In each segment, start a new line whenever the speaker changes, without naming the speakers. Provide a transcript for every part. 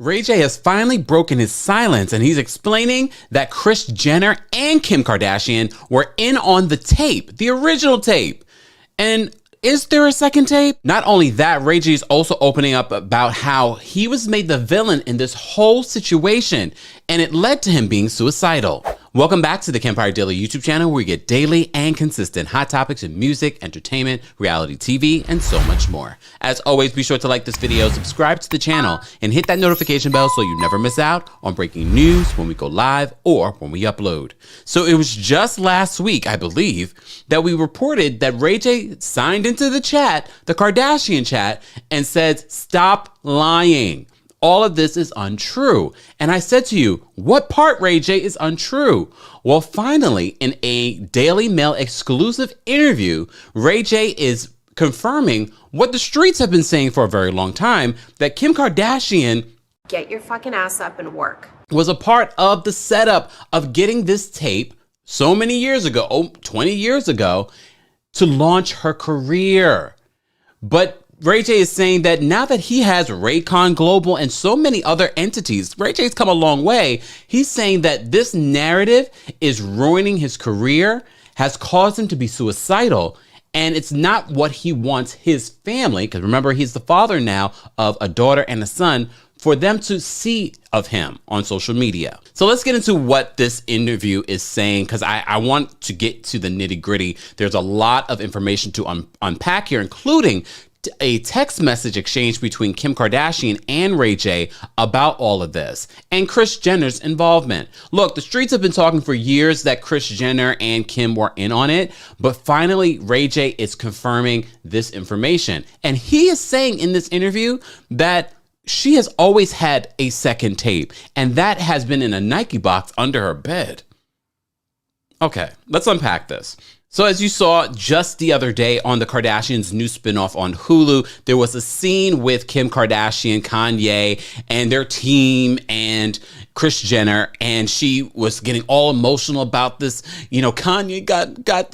Ray J has finally broken his silence, and he's explaining that Kris Jenner and Kim Kardashian were in on the tape, the original tape. And is there a second tape? Not only that, Ray J is also opening up about how he was made the villain in this whole situation, and it led to him being suicidal. Welcome back to the Kempire Daily YouTube channel, where we get daily and consistent hot topics in music, entertainment, reality TV, and so much more. As always, be sure to like this video, subscribe to the channel, and hit that notification bell so you never miss out on breaking news when we go live or when we upload. So it was just last week, I believe, that we reported that Ray J signed into the chat, the Kardashian chat, and said, "Stop lying. All of this is untrue." And I said to you, what part, Ray J, is untrue? Well, finally, in a Dailymail exclusive interview, Ray J is confirming what the streets have been saying for a very long time, that Kim Kardashian,
get your fucking ass up and work,
was a part of the setup of getting this tape so many years ago, 20 years ago, to launch her career. But Ray J is saying that now that he has Raycon Global and so many other entities, Ray J's come a long way. He's saying that this narrative is ruining his career, has caused him to be suicidal, and it's not what he wants his family, because remember, he's the father now of a daughter and a son, for them to see of him on social media. So let's get into what this interview is saying, because I want to get to the nitty gritty. There's a lot of information to unpack here, including a text message exchange between Kim Kardashian and Ray J about all of this, and Kris Jenner's involvement. Look, the streets have been talking for years that Kris Jenner and Kim were in on it, but finally Ray J is confirming this information. And he is saying in this interview that she has always had a second tape, and that has been in a Nike box under her bed. Okay, let's unpack this. So as you saw just the other day on the Kardashians' new spinoff on Hulu, there was a scene with Kim Kardashian, Kanye, and their team, and Kris Jenner, and she was getting all emotional about this. You know, Kanye got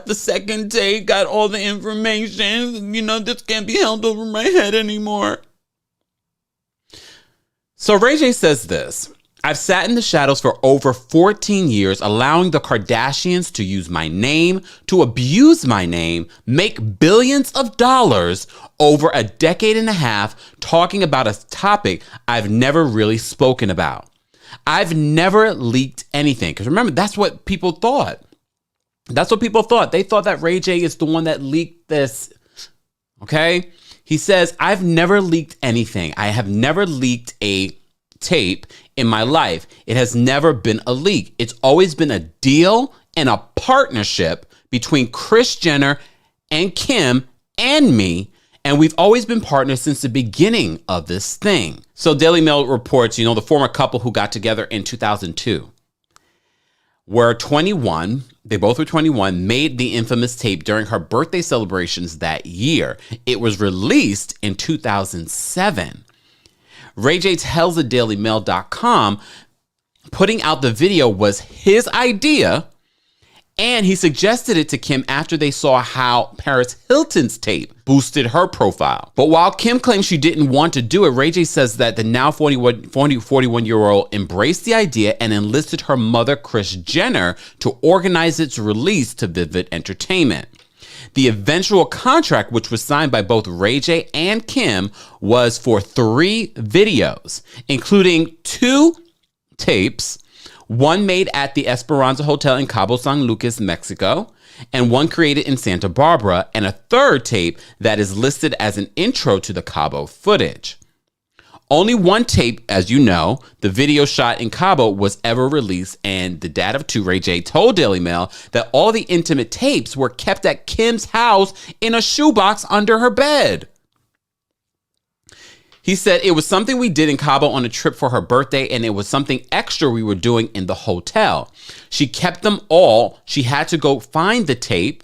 the second tape, got all the information. You know, this can't be held over my head anymore. So Ray J says this: "I've sat in the shadows for over 14 years, allowing the Kardashians to use my name, to abuse my name, make billions of dollars over a decade and a half, talking about a topic I've never really spoken about. I've never leaked anything." Because remember, that's what people thought. That's what people thought. They thought that Ray J is the one that leaked this. Okay? He says, "I've never leaked anything. I have never leaked a tape in my life. It has never been a leak. It's always been a deal and a partnership between Kris Jenner and Kim and me, and we've always been partners since the beginning of this thing." So Dailymail reports, the former couple who got together in 2002 were 21. They both were 21, made the infamous tape during her birthday celebrations that year. It was released in 2007. Ray J tells the Dailymail.com putting out the video was his idea, and he suggested it to Kim after they saw how Paris Hilton's tape boosted her profile. But while Kim claims she didn't want to do it, Ray J says that the now 41-year-old embraced the idea and enlisted her mother, Kris Jenner, to organize its release to Vivid Entertainment. The eventual contract, which was signed by both Ray J and Kim, was for 3 videos, including 2 tapes, one made at the Esperanza Hotel in Cabo San Lucas, Mexico, and one created in Santa Barbara, and a third tape that is listed as an intro to the Cabo footage. Only one tape, as you know, the video shot in Cabo, was ever released, and the dad of 2, Ray J, told Daily Mail that all the intimate tapes were kept at Kim's house in a shoebox under her bed. He said it was something we did in Cabo on a trip for her birthday, and it was something extra we were doing in the hotel. She kept them all. She had to go find the tape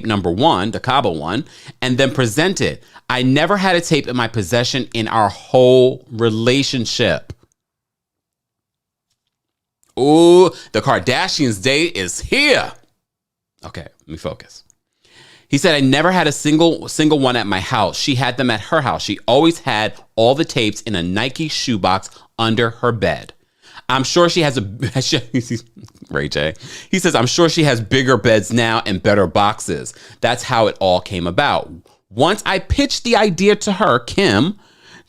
number 1, the Cabo one, and then present it. I never had a tape in my possession in our whole relationship. Ooh, the Kardashians' day is here. Okay, let me focus. He said, I never had a single one at my house. She had them at her house. She always had all the tapes in a Nike shoebox under her bed. I'm sure she has Ray J. He says, I'm sure she has bigger beds now and better boxes. That's how it all came about. Once I pitched the idea to her, Kim,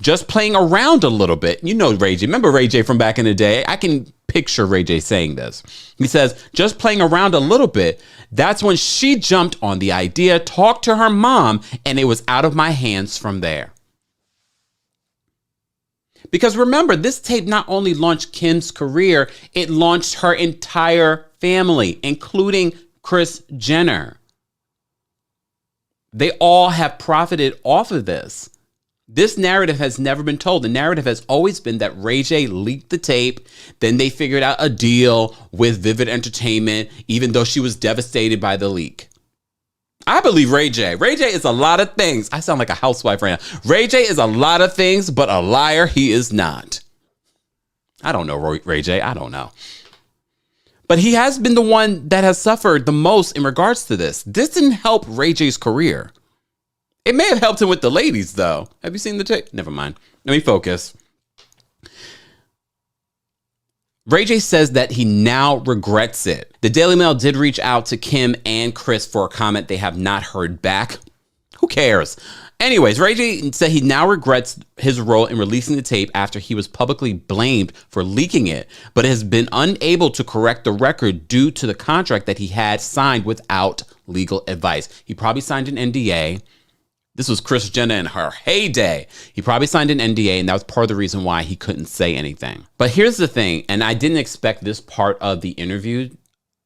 just playing around a little bit. You know Ray J. Remember Ray J from back in the day? I can picture Ray J saying this. He says, just playing around a little bit. That's when she jumped on the idea, talked to her mom, and it was out of my hands from there. Because remember, this tape not only launched Kim's career, it launched her entire family, including Kris Jenner. They all have profited off of this. This narrative has never been told. The narrative has always been that Ray J leaked the tape. Then they figured out a deal with Vivid Entertainment, even though she was devastated by the leak. I believe Ray J. Ray J is a lot of things. I sound like a housewife right now. Ray J is a lot of things, but a liar he is not. I don't know Ray J. I don't know. But he has been the one that has suffered the most in regards to this. This didn't help Ray J's career. It may have helped him with the ladies, though. Have you seen the tape? Never mind. Let me focus. Ray J says that he now regrets it. The Dailymail did reach out to Kim and Kris for a comment. They have not heard back. Who cares? Anyways, Ray J said he now regrets his role in releasing the tape after he was publicly blamed for leaking it, but has been unable to correct the record due to the contract that he had signed without legal advice. He probably signed an NDA. This was Kris Jenner in her heyday. He probably signed an NDA, and that was part of the reason why he couldn't say anything. But here's the thing, and I didn't expect this part of the interview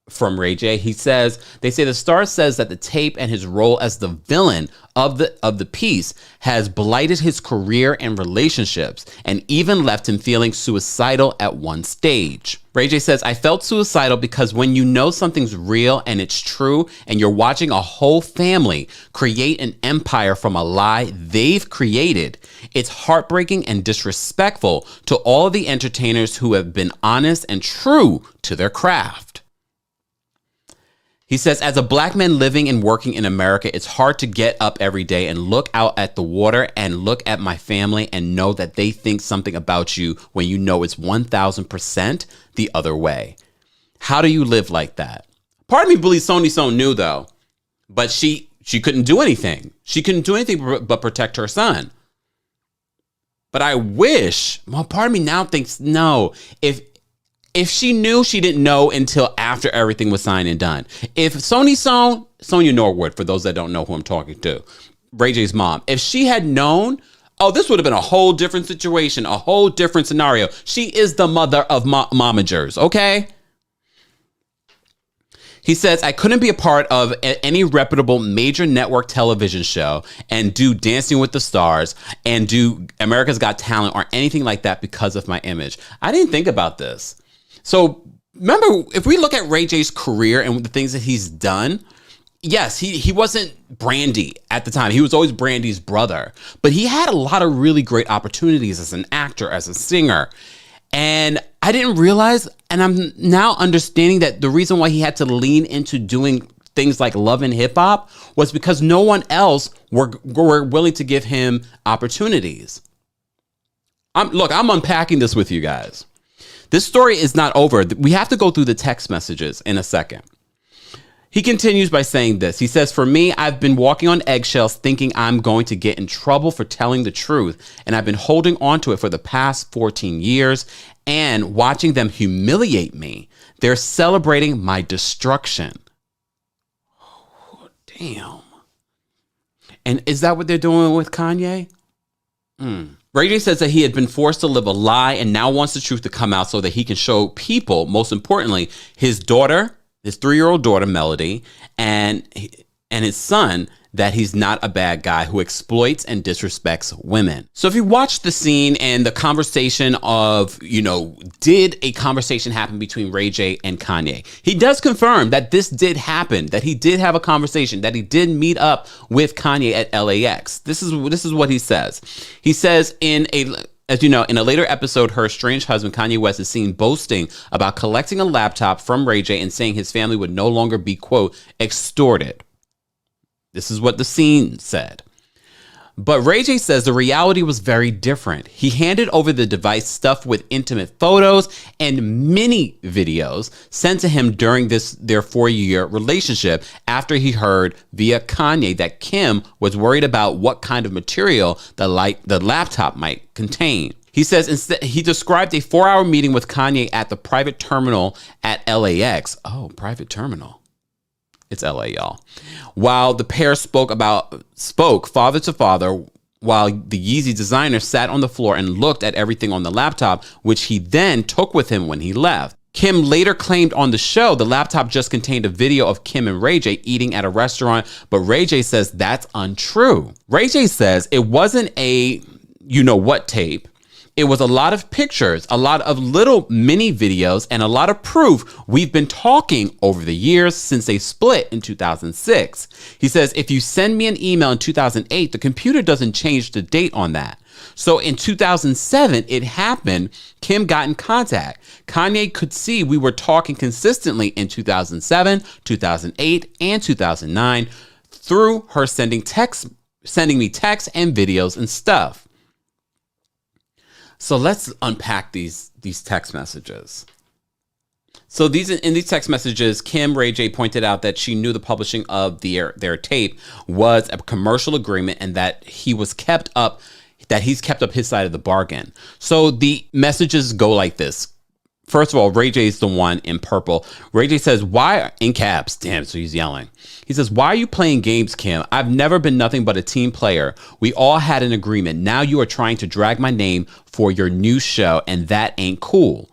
from Ray J. He says, they say the star says that the tape and his role as the villain of the piece has blighted his career and relationships and even left him feeling suicidal at one stage. Ray J says, I felt suicidal because when you know something's real and it's true and you're watching a whole family create an empire from a lie they've created, it's heartbreaking and disrespectful to all of the entertainers who have been honest and true to their craft. He says, as a black man living and working in America, it's hard to get up every day and look out at the water and look at my family and know that they think something about you when you know it's 1000% the other way. How do you live like that? Part of me believes Sony So knew, though, but she couldn't do anything. She couldn't do anything but protect her son. But I wish, well, part of me now thinks, no, if she knew, she didn't know until after everything was signed and done. If Sonia Norwood, for those that don't know who I'm talking to, Ray J's mom, if she had known, oh, this would have been a whole different situation, a whole different scenario. She is the mother of momagers, okay? He says, I couldn't be a part of any reputable major network television show and do Dancing with the Stars and do America's Got Talent or anything like that because of my image. I didn't think about this. So remember, if we look at Ray J's career and the things that he's done, yes, he wasn't Brandy at the time. He was always Brandy's brother, but he had a lot of really great opportunities as an actor, as a singer. And I didn't realize, and I'm now understanding that the reason why he had to lean into doing things like Love and Hip Hop was because no one else were willing to give him opportunities. I'm unpacking this with you guys. This story is not over. We have to go through the text messages in a second. He continues by saying this. He says, for me, I've been walking on eggshells thinking I'm going to get in trouble for telling the truth. And I've been holding on to it for the past 14 years and watching them humiliate me. They're celebrating my destruction. Oh, damn. And is that what they're doing with Kanye? Ray J says that he had been forced to live a lie and now wants the truth to come out so that he can show people, most importantly, his daughter, his 3-year-old daughter, Melody, and his son, that he's not a bad guy who exploits and disrespects women. So if you watch the scene and the conversation of, did a conversation happen between Ray J and Kanye? He does confirm that this did happen, that he did have a conversation, that he did meet up with Kanye at LAX. This is what he says. He says in a later episode, her estranged husband, Kanye West, is seen boasting about collecting a laptop from Ray J and saying his family would no longer be, quote, extorted. This is what the scene said. But Ray J says the reality was very different. He handed over the device stuffed with intimate photos and mini videos sent to him during their 4-year relationship after he heard via Kanye that Kim was worried about what kind of material the laptop might contain. He says instead he described a 4-hour meeting with Kanye at the private terminal at LAX. Oh, private terminal. It's LA, y'all. While the pair spoke father to father, while the Yeezy designer sat on the floor and looked at everything on the laptop, which he then took with him when he left. Kim later claimed on the show the laptop just contained a video of Kim and Ray J eating at a restaurant, but Ray J says that's untrue. Ray J says it wasn't a you-know-what tape. It was a lot of pictures, a lot of little mini videos, and a lot of proof we've been talking over the years since they split in 2006. He says, if you send me an email in 2008, the computer doesn't change the date on that. So in 2007, it happened. Kim got in contact. Kanye could see we were talking consistently in 2007, 2008, and 2009 through her sending me texts and videos and stuff. So let's unpack these text messages. So in these text messages, Kim Ray J pointed out that she knew the publishing of their tape was a commercial agreement and that he's kept up his side of the bargain. So the messages go like this. First of all, Ray J is the one in purple. Ray J says, why, in caps, damn, so he's yelling. He says, why are you playing games, Kim? I've never been nothing but a team player. We all had an agreement. Now you are trying to drag my name for your new show, and that ain't cool.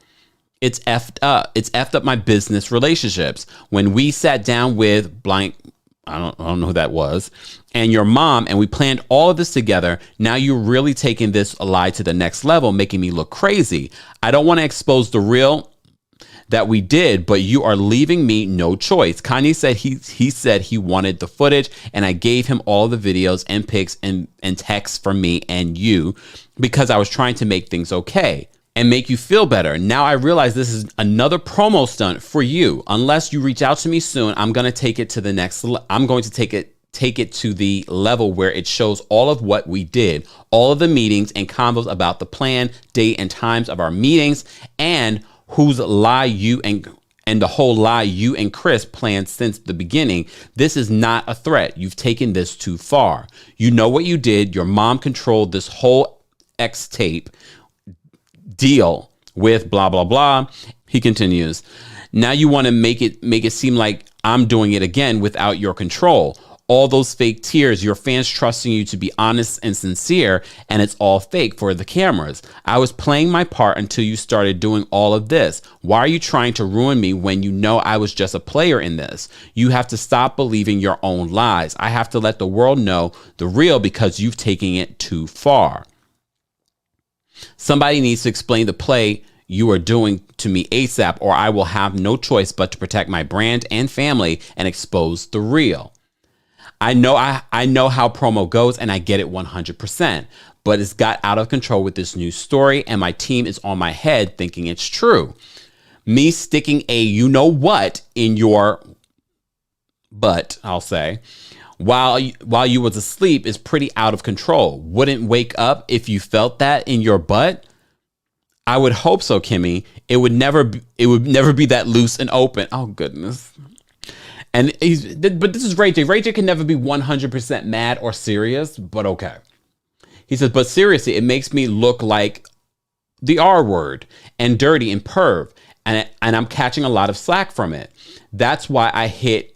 It's effed up. It's effed up my business relationships. When we sat down with blank, I don't know who that was, and your mom, and we planned all of this together. Now you're really taking this lie to the next level, making me look crazy. I don't want to expose the real that we did, but you are leaving me no choice. Kanye said he said he wanted the footage, and I gave him all the videos and pics and texts from me and you because I was trying to make things okay and make you feel better. Now I realize this is another promo stunt for you. Unless you reach out to me soon, I'm going to take it to the next. I'm going to take it to the level where it shows all of what we did, all of the meetings and convos about the plan, date, and times of our meetings, and whose lie you and the whole lie you and Kris planned since the beginning. This is not a threat. You've taken this too far. You know what you did. Your mom controlled this whole X tape deal with blah, blah, blah. He continues. Now you want to make it seem like I'm doing it again without your control. All those fake tears, your fans trusting you to be honest and sincere, and it's all fake for the cameras. I was playing my part until you started doing all of this. Why are you trying to ruin me when you know I was just a player in this? You have to stop believing your own lies. I have to let the world know the real because you've taken it too far. Somebody needs to explain the play you are doing to me ASAP, or I will have no choice but to protect my brand and family and expose the real. I know how promo goes, and I get it 100%, but it's got out of control with this new story, and my team is on my head thinking it's true. Me sticking a you-know-what in your butt, I'll say, while you was asleep is pretty out of control. Wouldn't wake up if you felt that in your butt? I would hope so, Kimmy. It would never be that loose and open. Oh, goodness. But this is Ray J. Ray J can never be 100% mad or serious, but okay. He says, but seriously, it makes me look like the R word and dirty and perv, and I'm catching a lot of slack from it. That's why I hit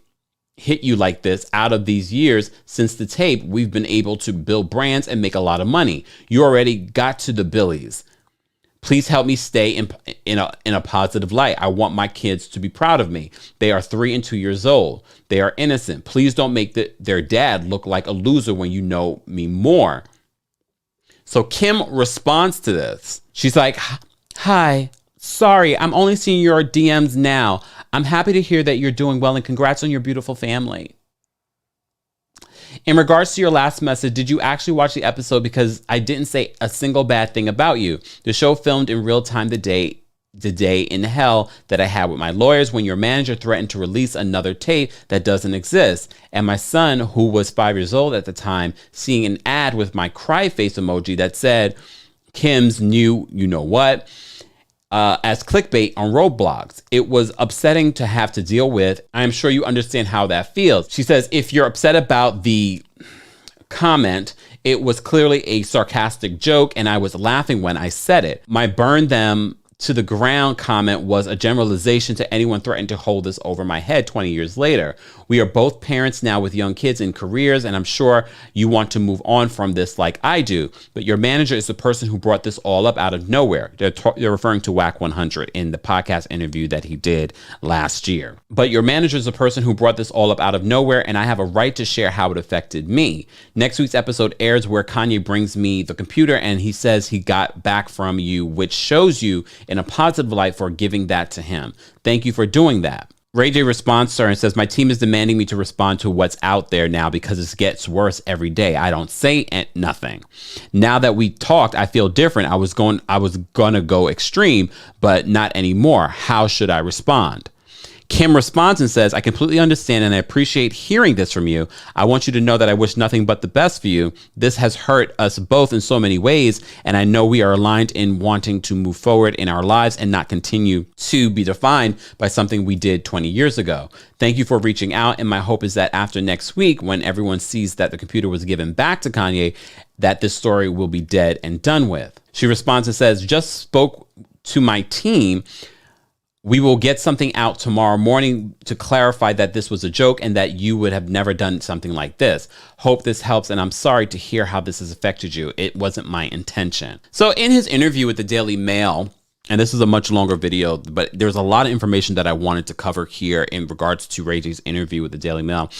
you like this. Out of these years since the tape, we've been able to build brands and make a lot of money. You already got to the billies. Please help me stay in a positive light. I want my kids to be proud of me. They are 3 and 2 years old. They are innocent. Please don't make their dad look like a loser when you know me more. So Kim responds to this. She's like, hi, sorry, I'm only seeing your DMs now. I'm happy to hear that you're doing well and congrats on your beautiful family. In regards to your last message, did you actually watch the episode? Because I didn't say a single bad thing about you. The show filmed in real time the day the day in hell that I had with my lawyers when your manager threatened to release another tape that doesn't exist. And my son, who was 5 years old at the time, seeing an ad with my cry face emoji that said, Kim's new you know what, as clickbait on Roblox. It was upsetting to have to deal with. I am sure you understand how that feels. She says, if you're upset about the comment, it was clearly a sarcastic joke and I was laughing when I said it. My burn them to the ground comment was a generalization to anyone threatening to hold this over my head 20 years later. We are both parents now with young kids and careers, and I'm sure you want to move on from this like I do. But your manager is the person who brought this all up out of nowhere. They're referring to WAC 100 in the podcast interview that he did last year. But your manager is the person who brought this all up out of nowhere, and I have a right to share how it affected me. Next week's episode airs where Kanye brings me the computer and he says he got back from you, which shows you in a positive light for giving that to him. Thank you for doing that. Ray J responds to her and says, my team is demanding me to respond to what's out there now because it gets worse every day. I don't say nothing. Now that we talked, I feel different. I was gonna go extreme, but not anymore. How should I respond? Kim responds and says, I completely understand and I appreciate hearing this from you. I want you to know that I wish nothing but the best for you. This has hurt us both in so many ways, and I know we are aligned in wanting to move forward in our lives and not continue to be defined by something we did 20 years ago. Thank you for reaching out, and my hope is that after next week, when everyone sees that the computer was given back to Kanye, that this story will be dead and done with. She responds and says, just spoke to my team. We will get something out tomorrow morning to clarify that this was a joke and that you would have never done something like this. Hope this helps, and I'm sorry to hear how this has affected you. It wasn't my intention. So in his interview with the Daily Mail, and this is a much longer video, but there's a lot of information that I wanted to cover here in regards to Ray J's interview with the Daily Mail.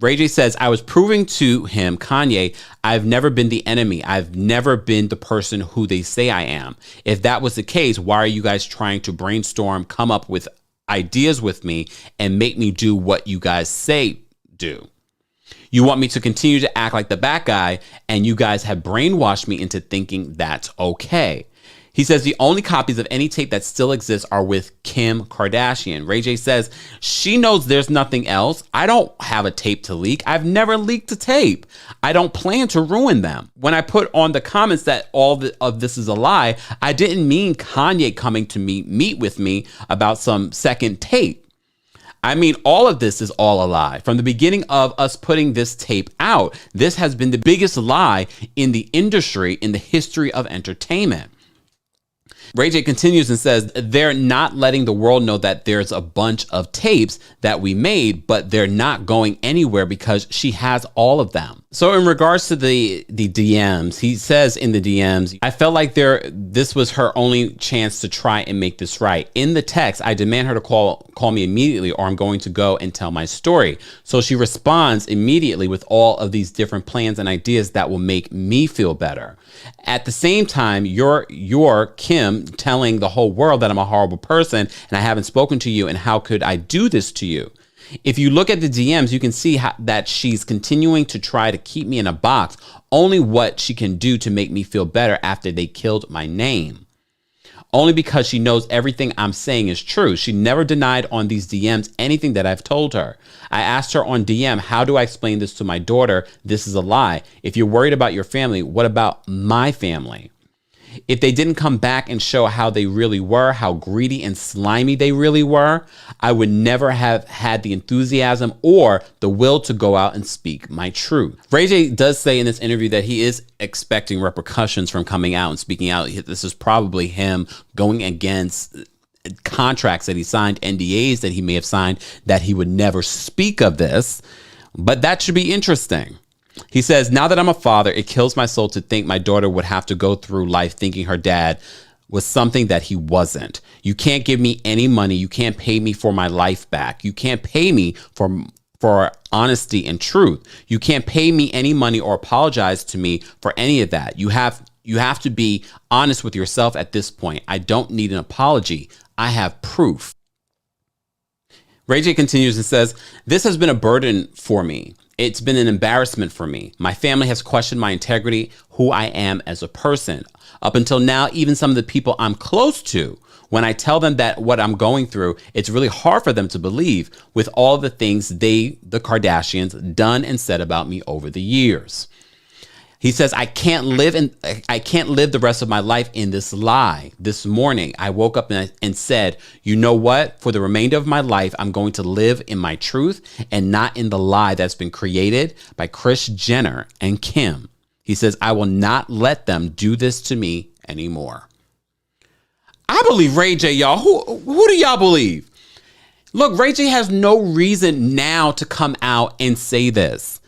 Ray J says, I was proving to him, Kanye, I've never been the enemy. I've never been the person who they say I am. If that was the case, why are you guys trying to brainstorm, come up with ideas with me and make me do what you guys say do? You want me to continue to act like the bad guy, and you guys have brainwashed me into thinking that's okay. He says the only copies of any tape that still exists are with Kim Kardashian. Ray J says she knows there's nothing else. I don't have a tape to leak. I've never leaked a tape. I don't plan to ruin them. When I put on the comments that all of this is a lie, I didn't mean Kanye coming to meet with me about some second tape. I mean, all of this is all a lie. From the beginning of us putting this tape out, this has been the biggest lie in the industry, in the history of entertainment. Ray J continues and says they're not letting the world know that there's a bunch of tapes that we made, but they're not going anywhere because she has all of them. So in regards to the DMs, he says in the DMs, I felt like this was her only chance to try and make this right. In the text, I demand her to call me immediately or I'm going to go and tell my story. So she responds immediately with all of these different plans and ideas that will make me feel better. At the same time, you're Kim telling the whole world that I'm a horrible person and I haven't spoken to you, and how could I do this to you? If you look at the DMs, you can see that she's continuing to try to keep me in a box, only what she can do to make me feel better after they killed my name. Only because she knows everything I'm saying is true. She never denied on these DMs anything that I've told her. I asked her on DM, how do I explain this to my daughter? This is a lie. If you're worried about your family, what about my family? If they didn't come back and show how they really were, how greedy and slimy they really were, I would never have had the enthusiasm or the will to go out and speak my truth. Ray J does say in this interview that he is expecting repercussions from coming out and speaking out. This is probably him going against contracts that he signed, NDAs that he may have signed, that he would never speak of this. But that should be interesting. He says, now that I'm a father, it kills my soul to think my daughter would have to go through life thinking her dad was something that he wasn't. You can't give me any money. You can't pay me for my life back. You can't pay me for honesty and truth. You can't pay me any money or apologize to me for any of that. You have to be honest with yourself at this point. I don't need an apology. I have proof. Ray J continues and says, "This has been a burden for me. It's been an embarrassment for me. My family has questioned my integrity, who I am as a person. Up until now, even some of the people I'm close to, when I tell them that what I'm going through, it's really hard for them to believe with all the things the Kardashians, done and said about me over the years." He says, I can't live the rest of my life in this lie. This morning, I woke up and said, you know what? For the remainder of my life, I'm going to live in my truth and not in the lie that's been created by Kris Jenner and Kim. He says, I will not let them do this to me anymore. I believe Ray J, y'all. Who do y'all believe? Look, Ray J has no reason now to come out and say this.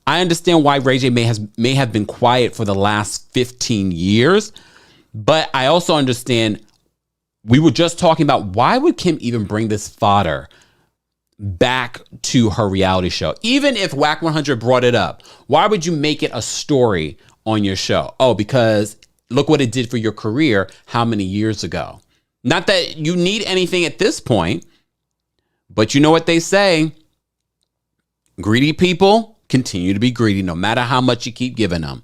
I understand why Ray J may have been quiet for the last 15 years, but I also understand we were just talking about why would Kim even bring this fodder back to her reality show? Even if Whack 100 brought it up, why would you make it a story on your show? Oh, because look what it did for your career how many years ago. Not that you need anything at this point, but you know what they say, greedy people continue to be greedy no matter how much you keep giving them.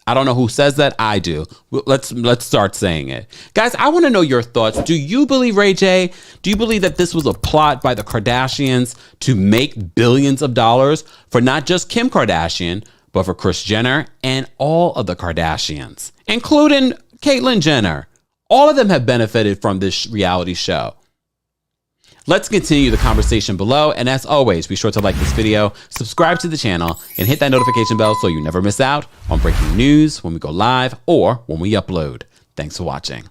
I don't know who says that. I do. Let's start saying it. Guys, I want to know your thoughts. Do you believe Ray J? Do you believe that this was a plot by the Kardashians to make billions of dollars for not just Kim Kardashian, but for Kris Jenner and all of the Kardashians, including Caitlyn Jenner? All of them have benefited from this reality show. Let's continue the conversation below. And as always, be sure to like this video, subscribe to the channel, and hit that notification bell so you never miss out on breaking news when we go live or when we upload. Thanks for watching.